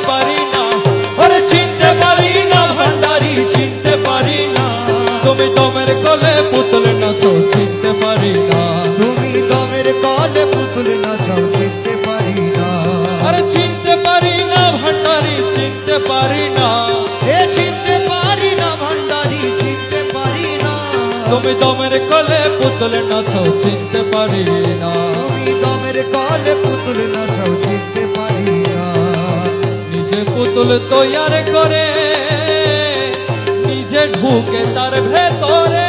পারি না, ওরে চিনতে পারি না ভান্ডারি চিনতে পারি না। তুমি দমের কোলে পুতুল নাচো চিনতে পারি না, তুমি দমের কলে পুতুল নাচাও চিনতে পারি না। আরে চিনতে পারি না ভান্ডারি চিনতে পারি না, এ চিনতে পারি না ভান্ডারি চিনতে পারি না। তুমি দমের কোলে পুতুল নাচো চিনতে পারি না। তুমি দমের কলে পুতুল নাচাও চিনতে পারি না। নিজে পুতুল তৈয়ার করে নিজে ঢুকে তার ভেতরে,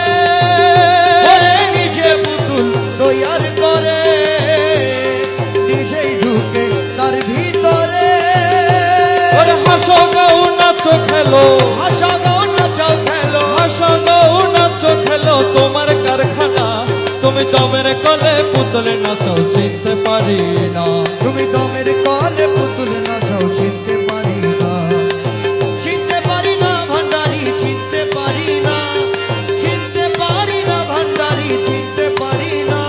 ওরে নিজে পুতুল তৈয়ার করে নিজেই ঢুকে তার ভিতরে। ওরে হাসো গাও নাচো খেলো, হাসা গাও নাচাও খেলো, হাসো গাও নাচো খেলো তোমার কারখানা। তুমি দমের কোলে পুতুল নাচো চিনতে পারি না, তুমি দমের কলে পুতুল নাচাও চিনতে পারি না। চিনতে পারি না ভান্ডারি চিনতে পারি না, চিনতে পারি না ভান্ডারি চিনতে পারি না।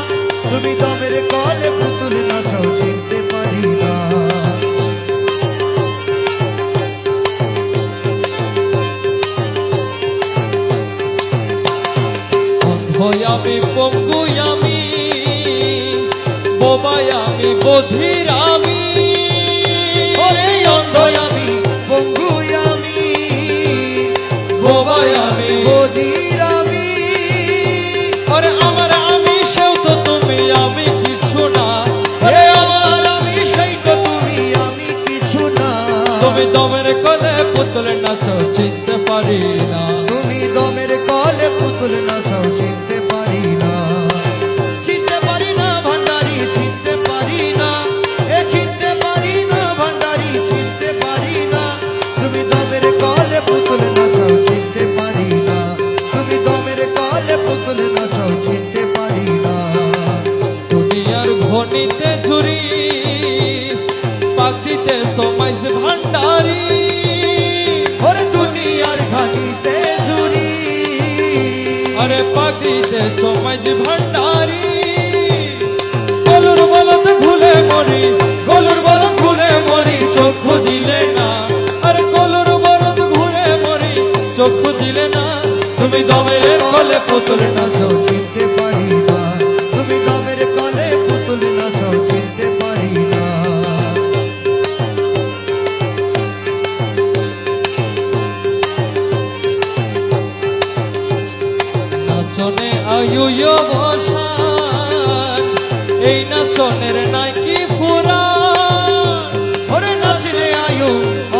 তুমি দমের কলে পুতুল নাচাও চিনতে পারি না। অন্ধ আমি পঙ্গু আমি বোবাই আমি বধির আমি, ওরে অন্ধ আমি পঙ্গু আমি বোবাই আমি বধির আমি। ওরে আমার আমি সেও তো তুমি আমি কিছু না, ওরে আমার আমি সেই তো তুমি আমি কিছু না। তুমি দমের কোলে পুতুল নাচো চিনতে পারি না, তুমি দমের কলে পুতুল নাচাও চিনতে পারি না। চিনতে পারি না ভান্ডারি চিনতে পারি না, এ চিনতে পারি না ভান্ডারি চিনতে পারি না। তুমি দমের কলে পুতুল নাচাও চিনতে পারি না, তুমি দমের কলে পুতুল নাচাও চিনতে পারি না। দুনিয়ার ঘনিতে ঝুরি পাক দিতে সমাইজ ভান্ডারি, ওরে দুনিয়ার ঘাটিতে ঝুরি, আরে পাক দিতে সমাইজ ভান্ডারি। গলুর বলদ ভুলে মরি, গলুর বলদ ভুলে মরি চক্ষু দিলে না, আরে গলুর বলদ ঘুরে মরি চক্ষু দিলে না। তুমি দমের কোলে পুতুল নাচাও চিনতে পারি না, তুমি দমের কলে পুতুল নাচাও চিনতে পারি না। নাচনে আয়ু অবসান, এই নাচনের নাই কি ফুরা, ওরে নাচলে আয়ু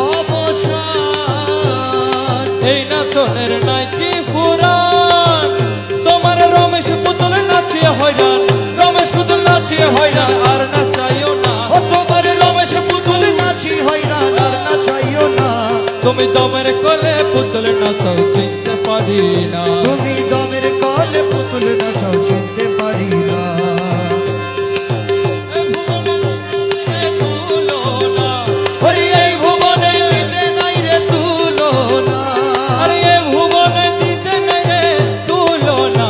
অবসান, এই নাচনের নাই কি ফুরা। তোমার রমেশ পুতুল নাচিয়ে হয়রান, রমেশ পুতুল নাচিয়ে হয়রান আর নাচাইও না, ও তোমার রমেশ পুতুল নাচি হয়রান আর নাচাইও না। তুমি দমের কোলে পুতুল নাচাও চিনতে পারি না, তুমি দমের কলে পুতুল নাচাও চিনতে পারি না। ওরে এই ভুবনে দিতে নাই রে তুলনা, আরে এ ভুবনে দিতে নেই রে তুলনা।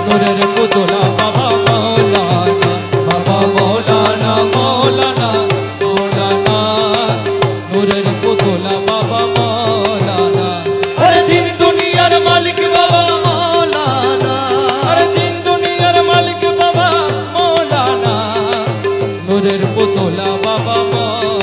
নূরের পুতুলা বাবা মৌলানা, বাবা মৌলানা মৌলানা মৌলানা, নূরের পুতুলা বাবা মৌলানা। ওরে দিন দুনিয়ার মালিক বাবা মৌলানা, আরে দিন দুনিয়ার মালিক বাবা মৌলানা, নূরের পুতুলা বাবা মৌলানা।